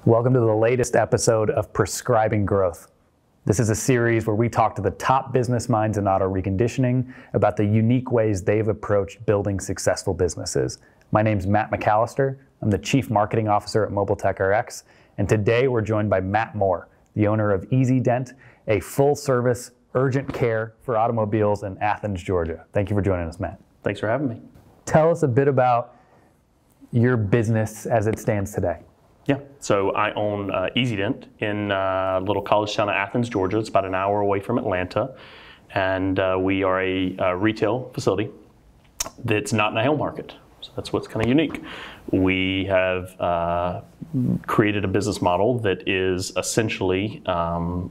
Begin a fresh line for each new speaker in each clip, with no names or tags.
Welcome to the latest episode of Prescribing Growth. This is a series where we talk to the top business minds in auto reconditioning about the unique ways they've approached building successful businesses. My name's Matt McAllister. I'm the Chief Marketing Officer at Mobile Tech RX, and today we're joined by Matt Moore, the owner of Easy Dent, a full-service urgent care for automobiles in Athens, Georgia. Thank you for joining us, Matt.
Thanks for having me.
Tell us a bit about your business as it stands today.
Yeah, so I own Easy Dent in a little college town of Athens, Georgia. It's about an hour away from Atlanta. And we are a retail facility that's not in a hail market. So that's what's kind of unique. We have created a business model that is essentially,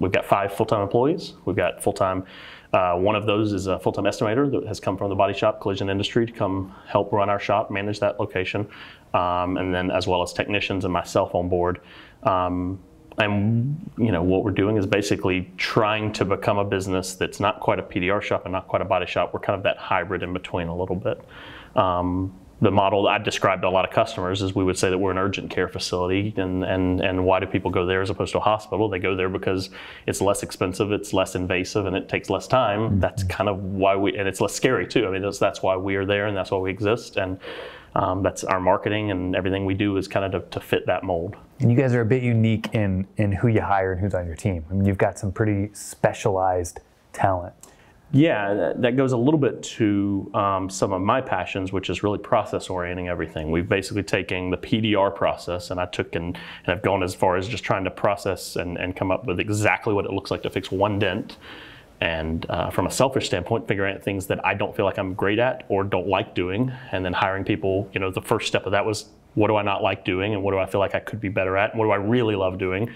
we've got 5 full-time employees. We've got full-time, one of those is a full-time estimator that has come from the body shop collision industry to come help run our shop, manage that location. And then as well as technicians and myself on board. And you know what we're doing is basically trying to become a business that's not quite a PDR shop and not quite a body shop. We're kind of that hybrid in between a little bit. The model I've described to a lot of customers is we would say that we're an urgent care facility, and why do people go there as opposed to a hospital? They go there because it's less expensive, it's less invasive, and it takes less time. Mm-hmm. That's kind of why and it's less scary too. I mean, that's why we are there and that's why we exist. And that's our marketing, and everything we do is kind of to fit that mold.
And you guys are a bit unique in who you hire and who's on your team. I mean, you've got some pretty specialized talent.
Yeah, that goes a little bit to some of my passions, which is really process orienting everything. We've basically taken the PDR process, and I took and I've gone as far as just trying to process and come up with exactly what it looks like to fix one dent. And from a selfish standpoint, figuring out things that I don't feel like I'm great at or don't like doing, and then hiring people. You know, the first step of that was, what do I not like doing, and what do I feel like I could be better at, and what do I really love doing?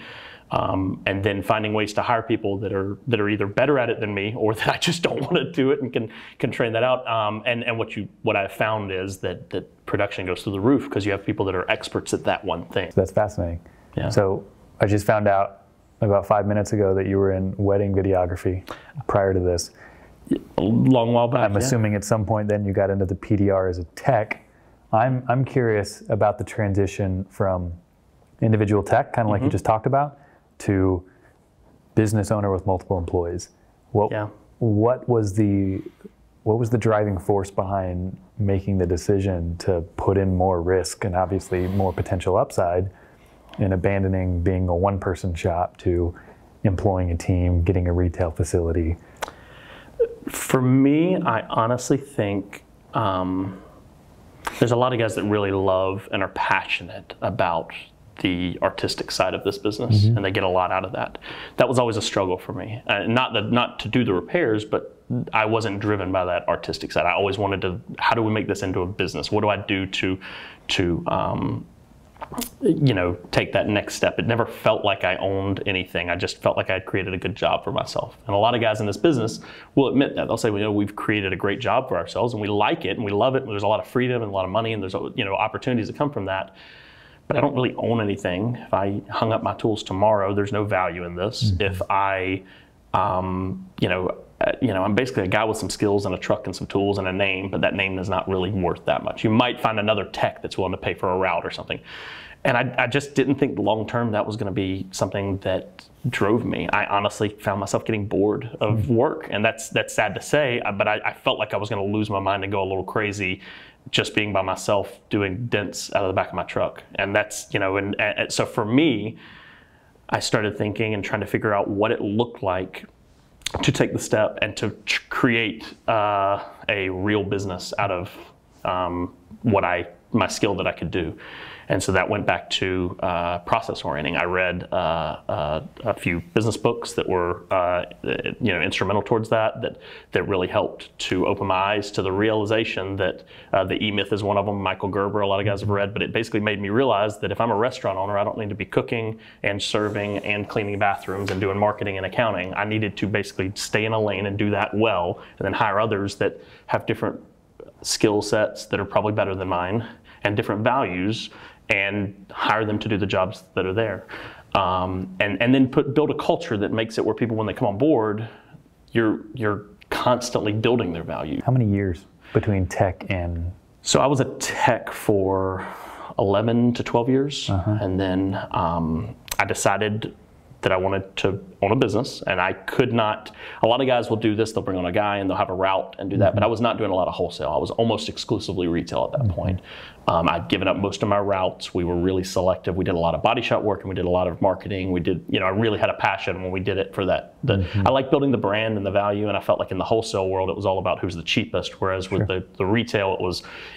And then finding ways to hire people that are either better at it than me, or that I just don't want to do it and can train that out. And what I've found is that production goes through the roof because you have people that are experts at that one thing.
That's fascinating.
Yeah.
So I just found out about 5 minutes ago that you were in wedding videography prior to this.
A long while back.
I'm assuming at some point then you got into the PDR as a tech. I'm curious about the transition from individual tech, kind of like you just talked about, to business owner with multiple employees. What was the driving force behind making the decision to put in more risk and obviously more potential upside in abandoning being a one-person shop to employing a team, getting a retail facility?
For me, I honestly think there's a lot of guys that really love and are passionate about the artistic side of this business, and they get a lot out of that. That was always a struggle for me. Not to do the repairs, but I wasn't driven by that artistic side. I always wanted to, how do we make this into a business? What do I do to you know, take that next step? It never felt like I owned anything. I just felt like I had created a good job for myself. And a lot of guys in this business will admit that. They'll say, well, you know, we've created a great job for ourselves and we like it and we love it. And there's a lot of freedom and a lot of money and there's, you know, opportunities that come from that. But I don't really own anything. If I hung up my tools tomorrow, there's no value in this. If I, you know, I'm basically a guy with some skills and a truck and some tools and a name, but that name is not really worth that much. You might find another tech that's willing to pay for a route or something. And I just didn't think long term that was going to be something that drove me. I honestly found myself getting bored of work, and that's sad to say, but I felt like I was going to lose my mind and go a little crazy just being by myself doing dents out of the back of my truck. And that's, you know, and so for me, I started thinking and trying to figure out what it looked like to take the step and to create a real business out of my skill that I could do. And so that went back to process orienting. I read a few business books that were you know, instrumental towards that really helped to open my eyes to the realization that the E-Myth is one of them. Michael Gerber, a lot of guys have read, but it basically made me realize that if I'm a restaurant owner, I don't need to be cooking and serving and cleaning bathrooms and doing marketing and accounting. I needed to basically stay in a lane and do that well, and then hire others that have different skill sets that are probably better than mine and different values, and hire them to do the jobs that are there. And then build a culture that makes it where people, when they come on board, you're constantly building their value.
How many years between tech and?
So I was a tech for 11 to 12 years. And then I decided that I wanted to own a business, and I could not. A lot of guys will do this, they'll bring on a guy and they'll have a route and do that, but I was not doing a lot of wholesale. I was almost exclusively retail at that point. I'd given up most of my routes. We were really selective. We did a lot of body shop work and we did a lot of marketing. We did, I really had a passion when we did it for that. I like building the brand and the value, and I felt like in the wholesale world it was all about who's the cheapest, whereas with the retail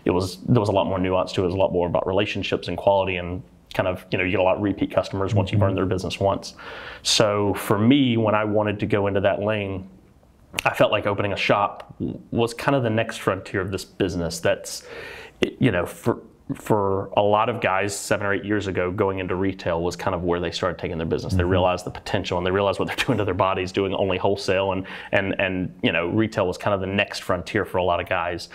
there was a lot more nuance to it. It was a lot more about relationships and quality, and kind of, you get a lot of repeat customers once you've earned their business once. So for me, when I wanted to go into that lane, I felt like opening a shop was kind of the next frontier of this business. That's, for a lot of guys 7 or 8 years ago, going into retail was kind of where they started taking their business. They realized the potential, and they realized what they're doing to their bodies, doing only wholesale, and retail was kind of the next frontier for a lot of guys.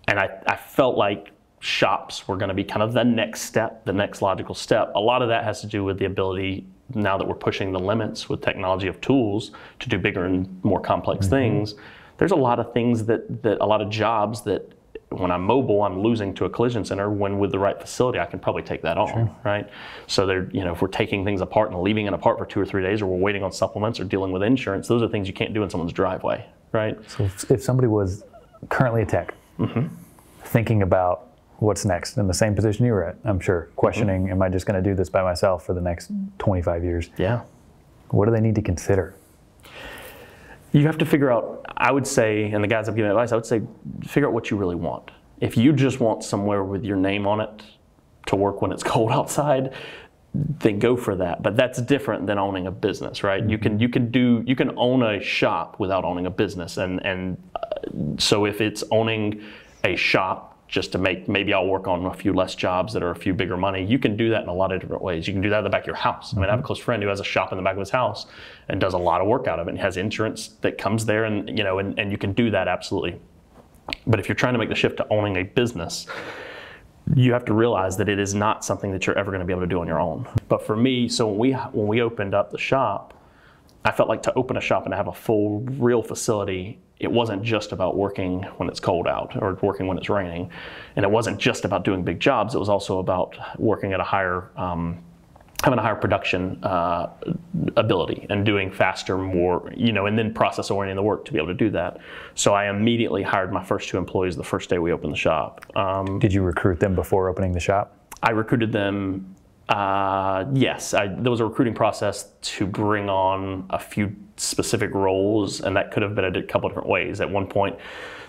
And I felt like shops were going to be kind of the next step, the next logical step. A lot of that has to do with the ability, now that we're pushing the limits with technology of tools to do bigger and more complex things. There's a lot of things that a lot of jobs that when I'm mobile, I'm losing to a collision center, when with the right facility, I can probably take that on, right? So if we're taking things apart and leaving it apart for 2 or 3 days, or we're waiting on supplements or dealing with insurance, those are things you can't do in someone's driveway, right?
So if somebody was currently a tech, thinking about what's next, in the same position you were at, I'm sure, questioning, am I just going to do this by myself for the next 25 years?
Yeah.
What do they need to consider?
You have to figure out, I would say, and the guys I've given advice, I would say, figure out what you really want. If you just want somewhere with your name on it to work when it's cold outside, then go for that. But that's different than owning a business, right? You can own a shop without owning a business, and so if it's owning a shop just to maybe I'll work on a few less jobs that are a few bigger money. You can do that in a lot of different ways. You can do that in the back of your house. I mean, I have a close friend who has a shop in the back of his house and does a lot of work out of it, and has insurance that comes there, and you can do that absolutely. But if you're trying to make the shift to owning a business, you have to realize that it is not something that you're ever going to be able to do on your own. But for me, so when we opened up the shop, I felt like to open a shop and to have a full, real facility, it wasn't just about working when it's cold out or working when it's raining. And it wasn't just about doing big jobs. It was also about working at a higher, having a higher production ability and doing faster, more, and then process orienting the work to be able to do that. So I immediately hired my first 2 employees the first day we opened the shop.
Did you recruit them before opening the shop?
I recruited them. Yes, there was a recruiting process to bring on a few specific roles, and that could have been a couple of different ways. At one point,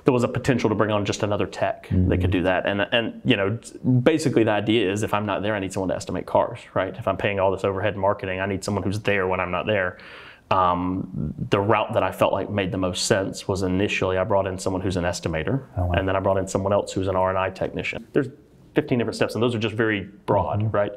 there was a potential to bring on just another tech that could do that. And basically the idea is, if I'm not there, I need someone to estimate cars, right? If I'm paying all this overhead and marketing, I need someone who's there when I'm not there. The route that I felt like made the most sense was, initially I brought in someone who's an estimator, and then I brought in someone else who's an R&I technician. There's 15 different steps, and those are just very broad, right?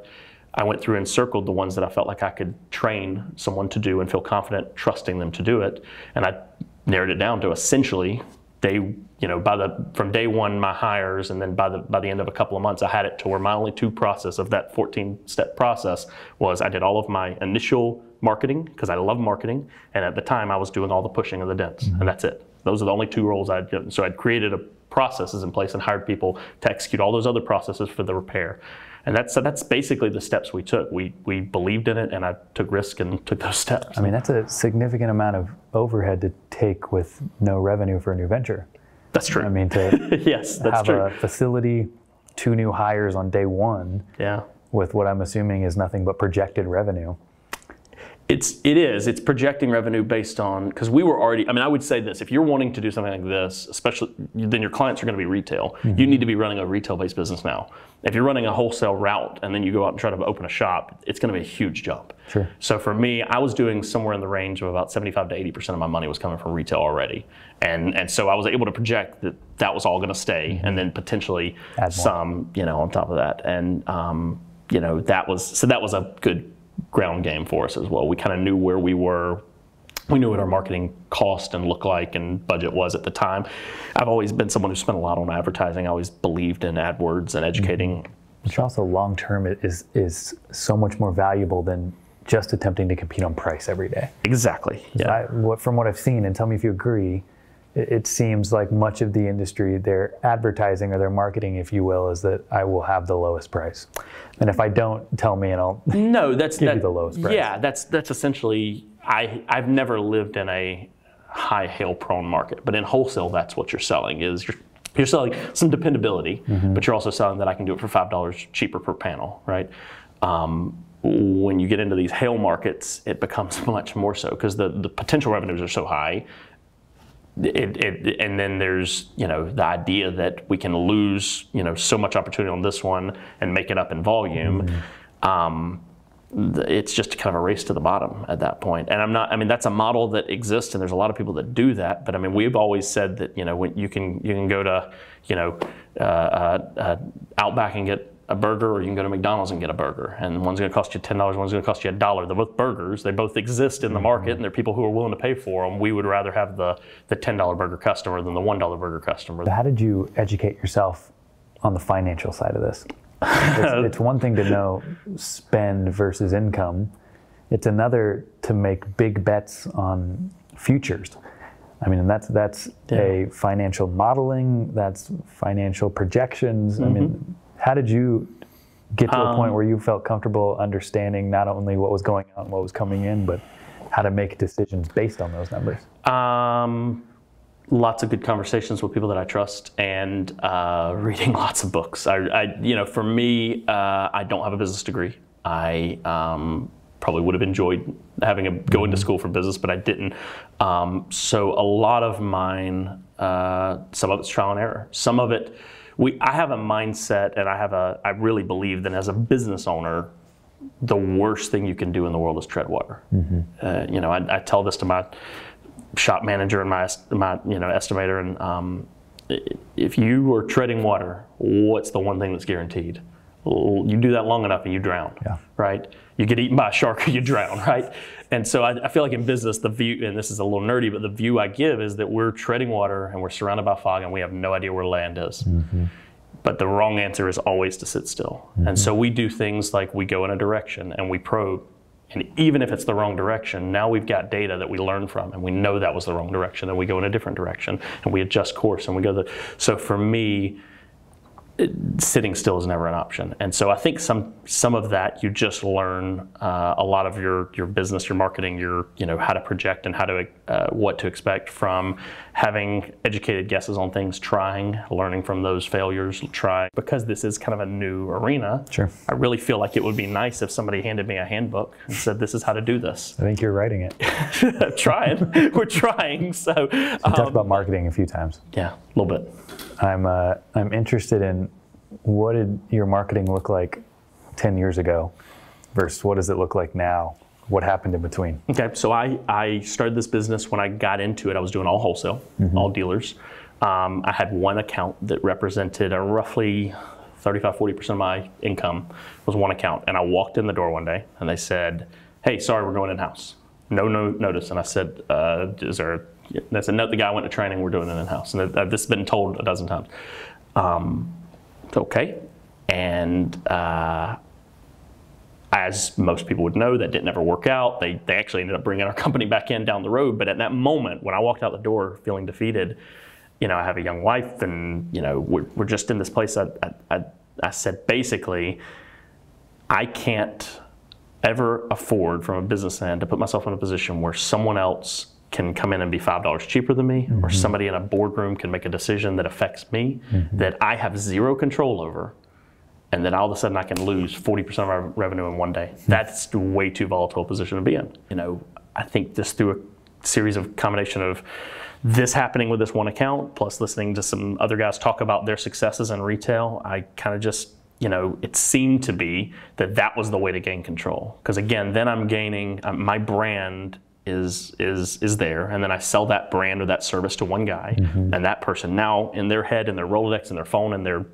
I went through and circled the ones that I felt like I could train someone to do and feel confident trusting them to do it. And I narrowed it down to essentially from day one, my hires, and then by the end of a couple of months, I had it to where my only 2 process of that 14-step process was, I did all of my initial marketing, because I love marketing, and at the time I was doing all the pushing of the dents, and that's it. Those are the only 2 roles I'd done. So I'd created processes in place and hired people to execute all those other processes for the repair. And that's basically the steps we took. We believed in it, and I took risk and took those steps.
I mean, that's a significant amount of overhead to take with no revenue for a new venture.
That's true.
I mean, to
yes, that's
have
true.
a facility, 2 new hires on day 1, with what I'm assuming is nothing but projected revenue.
It is. It's projecting revenue based on, because we were already, I would say this, if you're wanting to do something like this, especially, then your clients are going to be retail. You need to be running a retail-based business now. If you're running a wholesale route and then you go out and try to open a shop, it's going to be a huge jump.
Sure.
So for me, I was doing somewhere in the range of about 75 to 80% of my money was coming from retail already. And so I was able to project that was all going to stay, and then potentially some, on top of that. And, that was a good ground game for us as well. We kind of knew where we were. We knew what our marketing cost and looked like and budget was at the time. I've always been someone who spent a lot on advertising. I always believed in AdWords and educating.
Which also long-term is so much more valuable than just attempting to compete on price every day.
Exactly. Yeah.
From what I've seen, and tell me if you agree, it seems like much of the industry, their advertising or their marketing, if you will, is that I will have the lowest price. And if I don't, tell me and I'll give you the lowest price.
Yeah, that's essentially, I've never lived in a high hail prone market, but in wholesale, that's what you're selling is you're selling some dependability, but you're also selling that I can do it for $5 cheaper per panel, right? When you get into these hail markets, it becomes much more so because the potential revenues are so high. And then there's the idea that we can lose so much opportunity on this one and make it up in volume. It's just kind of a race to the bottom at that point. And that's a model that exists, and there's a lot of people that do that. But I mean, we've always said that when you can go to Outback and get a burger, or you can go to McDonald's and get a burger, and one's going to cost you $10, one's going to cost you $1. They're both burgers. They both exist in the market, and there are people who are willing to pay for them. We would rather have the $10 burger customer than the $1 burger customer.
How did you educate yourself on the financial side of this? It's one thing to know spend versus income. It's another to make big bets on futures. I mean, and that's a financial modeling, that's financial projections. I mean, how did you get to a point where you felt comfortable understanding not only what was going out and what was coming in, but how to make decisions based on those numbers?
Lots of good conversations with people that I trust, and reading lots of books. For me, I don't have a business degree. I probably would have enjoyed going to school for business, but I didn't. So a lot of mine, some of it's trial and error. Some of it, I have a mindset, and I really believe that as a business owner, the worst thing you can do in the world is tread water. I tell this to my shop manager and my estimator, and if you are treading water, what's the one thing that's guaranteed? You do that long enough and you drown, right? You get eaten by a shark or you drown, right? And so I feel like in business, the view, and this is a little nerdy, but the view I give is that we're treading water and we're surrounded by fog and we have no idea where land is. But the wrong answer is always to sit still. And so we do things like we go in a direction and we probe. And even if it's the wrong direction, now we've got data that we learn from, and we know that was the wrong direction, and we go in a different direction, and we adjust course, and we go so for me, sitting still is never an option. And so I think some of that you just learn a lot of your business, your marketing, your how to project and how to what to expect from having educated guesses on things, learning from those failures, trying. Because this is kind of a new arena, I really feel like it would be nice if somebody handed me a handbook and said, this is how to do this.
I think you're writing it.
Trying. We're trying. So
you talked about marketing a few times.
Yeah, a little bit.
I'm interested in, what did your marketing look like 10 years ago versus what does it look like now? What happened in between? Okay,
so I started this business. When I got into it, I was doing all wholesale, all dealers. I had one account that represented roughly 35-40% of my income was one account. And I walked in the door one day and they said, hey, sorry, we're going in-house. No notice. And I said, that's a note, the guy went to training, we're doing it in-house. And this has been told a dozen times. Okay. And as most people would know, that didn't ever work out. They actually ended up bringing our company back in down the road. But at that moment, when I walked out the door feeling defeated, I have a young wife, and we're just in this place. I said, basically, I can't ever afford, from a business end, to put myself in a position where someone else can come in and be $5 cheaper than me, or somebody in a boardroom can make a decision that affects me, that I have zero control over, and then all of a sudden I can lose 40% of our revenue in one day. That's a way too volatile a position to be in. I think just through a series of combination of this happening with this one account, plus listening to some other guys talk about their successes in retail, I kind of just, it seemed to be that was the way to gain control. Because again, then I'm gaining, my brand is there, and then I sell that brand or that service to one guy, and that person now in their head and their Rolodex and their phone and their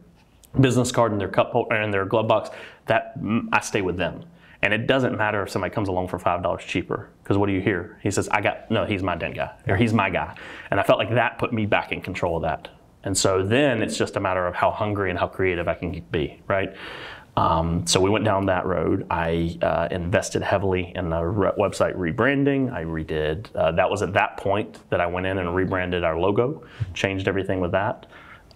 business card and their cup holder and their glove box, that I stay with them. And it doesn't matter if somebody comes along for $5 cheaper, because what do you hear? He says, he's my den guy, or he's my guy. And I felt like that put me back in control of that. And so then it's just a matter of how hungry and how creative I can be, right? So we went down that road. I invested heavily in the website rebranding. I redid, that was at that point that I went in and rebranded our logo, changed everything with that.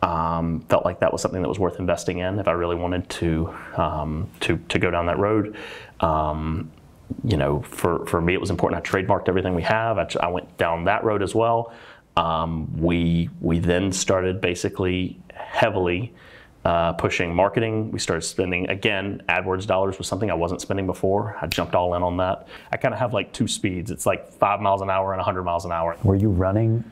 Felt like that was something that was worth investing in if I really wanted to go down that road. You know, for me, it was important. I trademarked everything we have. I went down that road as well. We then started basically heavily pushing marketing. We started spending, again, AdWords dollars was something I wasn't spending before. I jumped all in on that. I kind of have like two speeds. It's like 5 miles an hour and 100 miles an hour.
Were you running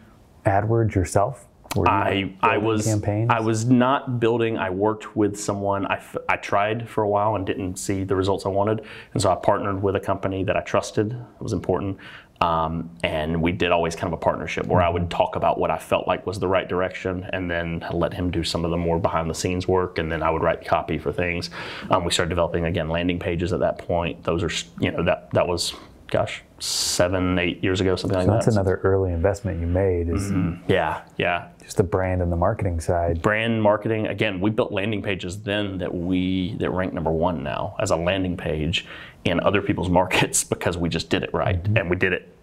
AdWords yourself?
I was not building. I worked with someone. I tried for a while and didn't see the results I wanted, and so I partnered with a company that I trusted. It was important, and we did always kind of a partnership where I would talk about what I felt like was the right direction, and then let him do some of the more behind the scenes work, and then I would write copy for things. We started developing again landing pages at that point. Those are, you know, that was, gosh, 7, 8 years ago, something like that.
That's another early investment you made. Is
Yeah.
Just the brand and the marketing side.
Brand marketing, again, we built landing pages then that rank #1 now as a landing page in other people's markets because we just did it right. And we did it,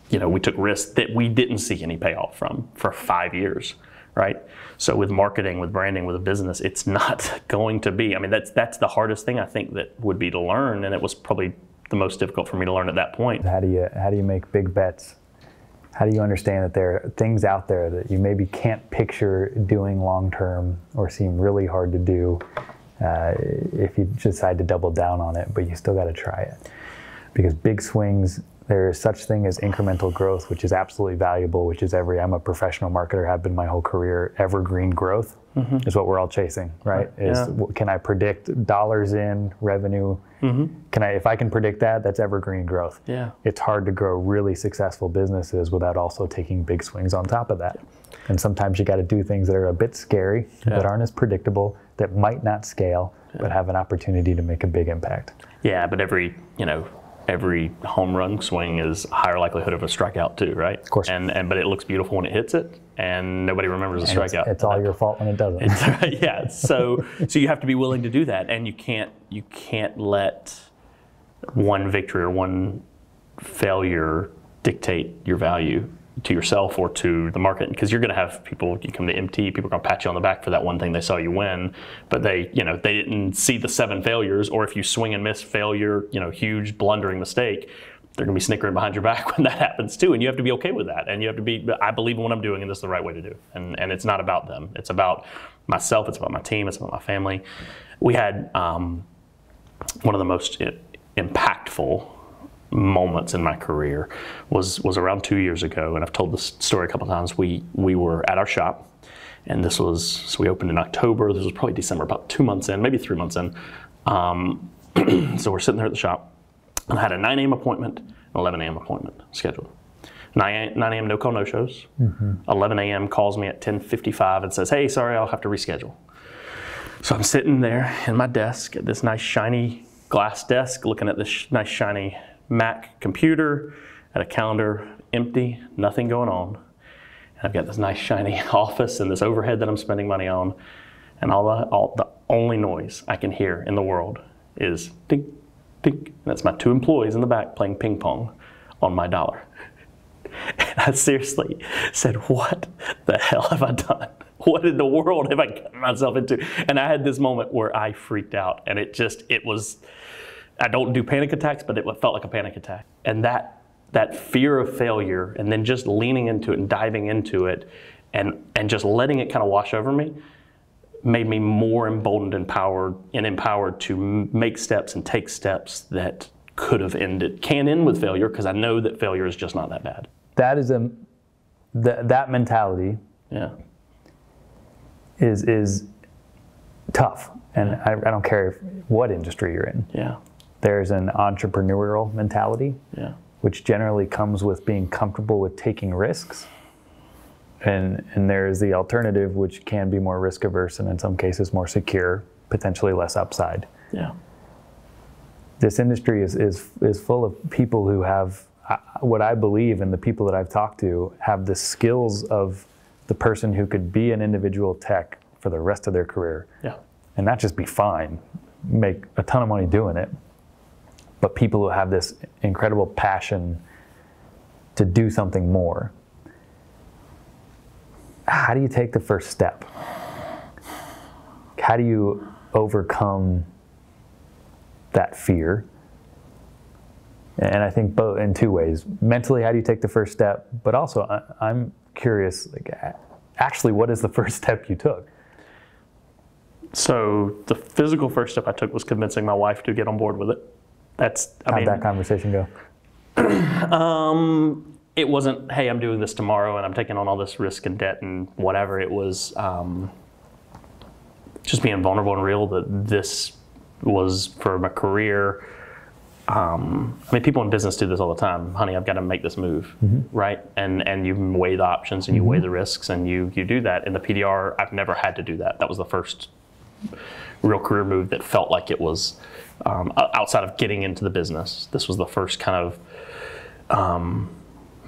you know, we took risks that we didn't see any payoff from for 5 years, right? So with marketing, with branding, with a business, it's not going to be, I mean, that's the hardest thing I think that would be to learn, and it was probably the most difficult for me to learn at that point.
How do you make big bets? How do you understand that there are things out there that you maybe can't picture doing long term or seem really hard to do if you decide to double down on it, but you still got to try it? Because big swings, there is such thing as incremental growth, which is absolutely valuable, which is I'm a professional marketer, have been my whole career. Evergreen growth is what we're all chasing, right? Can I predict dollars in revenue? If I can predict that, that's evergreen growth.
Yeah.
It's hard to grow really successful businesses without also taking big swings on top of that. And sometimes you got to do things that are a bit scary, that aren't as predictable, that might not scale, but have an opportunity to make a big impact.
Yeah, but every home run swing is a higher likelihood of a strikeout too, right? Of
course.
But it looks beautiful when it hits it, and nobody remembers the strikeout.
It's all your fault when it doesn't.
Yeah. So you have to be willing to do that, and you can't let one victory or one failure dictate your value to yourself or to the market, because you're going to have people, you come to MT, people are going to pat you on the back for that one thing they saw you win, but they didn't see the 7 failures, or if you swing and miss failure, huge blundering mistake, they're going to be snickering behind your back when that happens too, and you have to be okay with that, and you have to be, I believe in what I'm doing and this is the right way to do, and it's not about them, it's about myself, it's about my team, it's about my family. We had one of the most impactful moments in my career was around 2 years ago, and I've told this story a couple of times. We were at our shop, and so we opened in October. This was probably December, about 2 months in, maybe 3 months in. So we're sitting there at the shop, and I had a 9 a.m. appointment, an 11 a.m. appointment scheduled. 9 a.m. no call, no shows. 11 a.m. calls me at 10:55 and says, "Hey, sorry, I'll have to reschedule." So I'm sitting there in my desk at this nice shiny glass desk, looking at this nice shiny Mac computer, at a calendar, empty, nothing going on. And I've got this nice shiny office and this overhead that I'm spending money on, and all the only noise I can hear in the world is ding, ding. And that's my 2 employees in the back playing ping pong on my dollar. And I seriously said, what the hell have I done? What in the world have I gotten myself into? And I had this moment where I freaked out, and it was, I don't do panic attacks, but it felt like a panic attack. And that fear of failure, and then just leaning into it and diving into it, and just letting it kind of wash over me, made me more emboldened and empowered to make steps and take steps that can end with failure, because I know that failure is just not that bad.
That is that mentality.
Yeah.
Is tough, and I don't care what industry you're in.
Yeah.
There's an entrepreneurial mentality, which generally comes with being comfortable with taking risks. And there's the alternative, which can be more risk averse and in some cases more secure, potentially less upside.
Yeah.
This industry is full of people who have, what I believe, and the people that I've talked to, have the skills of the person who could be an individual tech for the rest of their career.
Yeah.
And not just be fine, make a ton of money doing it, but people who have this incredible passion to do something more. How do you take the first step? How do you overcome that fear? And I think both in two ways. Mentally, how do you take the first step? But also, I'm curious, like, actually, what is the first step you took?
So the physical first step I took was convincing my wife to get on board with it.
How'd that conversation go?
It wasn't, hey, I'm doing this tomorrow and I'm taking on all this risk and debt and whatever. It was just being vulnerable and real that this was for my career. I mean, people in business do this all the time. Honey, I've got to make this move, right? And you weigh the options and you weigh the risks and you do that. In the PDR, I've never had to do that. That was the first real career move that felt like it was outside of getting into the business. This was the first kind of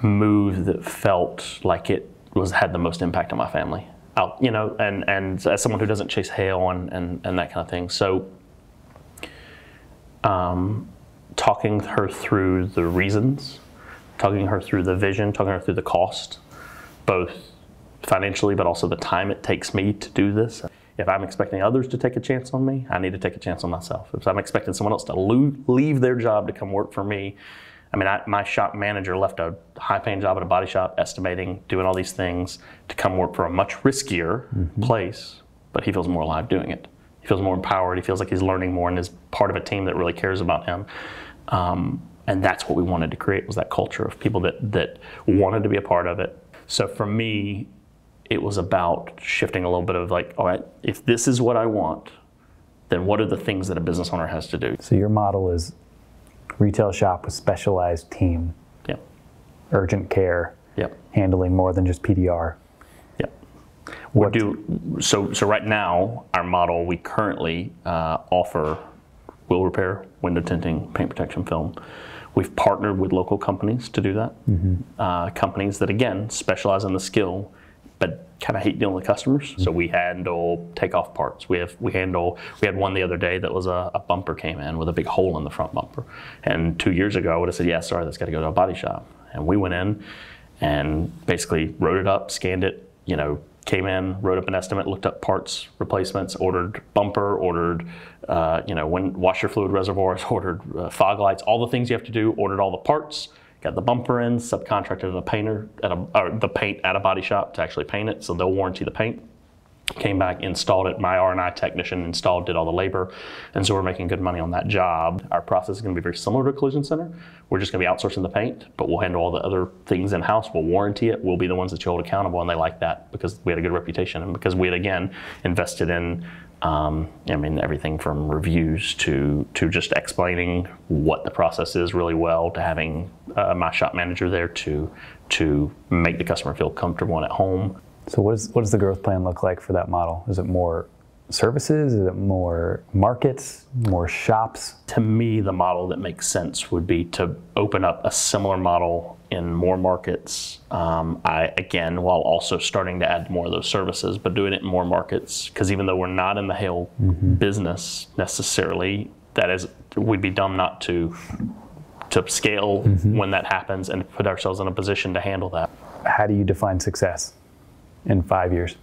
move that felt like it had the most impact on my family. And as someone who doesn't chase hail and that kind of thing. So talking her through the reasons, talking her through the vision, talking her through the cost, both financially, but also the time it takes me to do this. If I'm expecting others to take a chance on me, I need to take a chance on myself. If I'm expecting someone else to leave their job to come work for me, I mean, my shop manager left a high-paying job at a body shop, estimating, doing all these things, to come work for a much riskier place, but he feels more alive doing it. He feels more empowered. He feels like he's learning more and is part of a team that really cares about him. And that's what we wanted to create, was that culture of people that wanted to be a part of it. So for me, it was about shifting a little bit of like, all right, if this is what I want, then what are the things that a business owner has to do?
So your model is retail shop with specialized team, urgent care, handling more than just PDR.
So right now, our model, we currently offer wheel repair, window tinting, paint protection film. We've partnered with local companies to do that. Companies that, again, specialize in the skill, but kind of hate dealing with customers. So we handle takeoff parts. We had one the other day that was a bumper came in with a big hole in the front bumper. And 2 years ago, I would have said, yeah, sorry, that's got to go to a body shop. And we went in and basically wrote it up, scanned it, came in, wrote up an estimate, looked up parts, replacements, ordered bumper, ordered washer fluid reservoirs, ordered fog lights, all the things you have to do, ordered all the parts, got the bumper in, subcontracted a painter the paint at a body shop to actually paint it, so they'll warranty the paint. Came back, installed it, my R&I technician installed, did all the labor, and so we're making good money on that job. Our process is going to be very similar to a collision center. We're just going to be outsourcing the paint, but we'll handle all the other things in-house. We'll warranty it. We'll be the ones that you hold accountable, and they like that because we had a good reputation and because we had, again, invested in everything from reviews to just explaining what the process is really well, to having my shop manager there to make the customer feel comfortable and at home.
So what does the growth plan look like for that model? Is it more services? Is it more markets, more shops?
To me, the model that makes sense would be to open up a similar model in more markets. Again, while also starting to add more of those services, but doing it in more markets. Because even though we're not in the hail business necessarily, we'd be dumb not to scale when that happens and put ourselves in a position to handle that.
How do you define success in 5 years?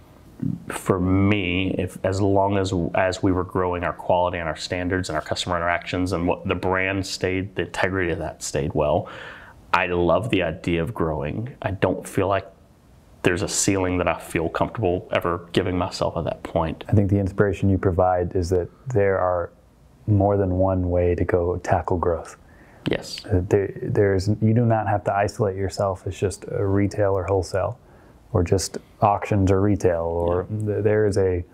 For me, as long as we were growing our quality and our standards and our customer interactions and what the brand stayed, the integrity of that stayed well, I love the idea of growing. I don't feel like there's a ceiling that I feel comfortable ever giving myself at that point.
I think the inspiration you provide is that there are more than one way to go tackle growth.
Yes.
You do not have to isolate yourself as just a retail or wholesale, or just auctions or retail, or there's a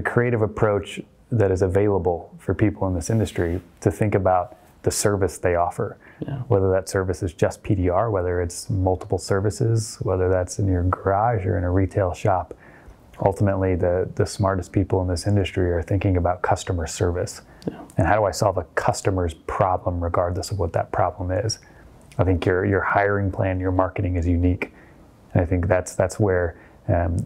creative approach that is available for people in this industry to think about the service they offer. Whether that service is just PDR, whether it's multiple services, whether that's in your garage or in a retail shop. Ultimately, the smartest people in this industry are thinking about customer service. And how do I solve a customer's problem regardless of what that problem is? I think your hiring plan, your marketing is unique. And I think that's where,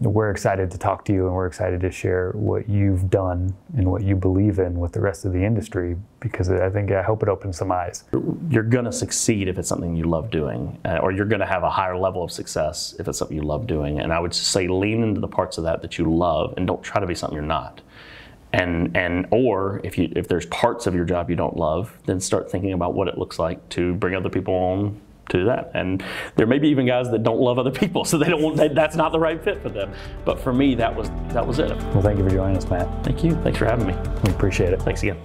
We're excited to talk to you, and we're excited to share what you've done and what you believe in with the rest of the industry, because I hope it opens some eyes.
You're going to succeed if it's something you love doing, or you're going to have a higher level of success if it's something you love doing. And I would say lean into the parts of that you love, and don't try to be something you're not. Or if there's parts of your job you don't love, then start thinking about what it looks like to bring other people on to that. And there may be even guys that don't love other people, so that's not the right fit for them. But for me, that was it.
Well, thank you for joining us, Matt.
Thank you. Thanks for having me.
We appreciate it.
Thanks again.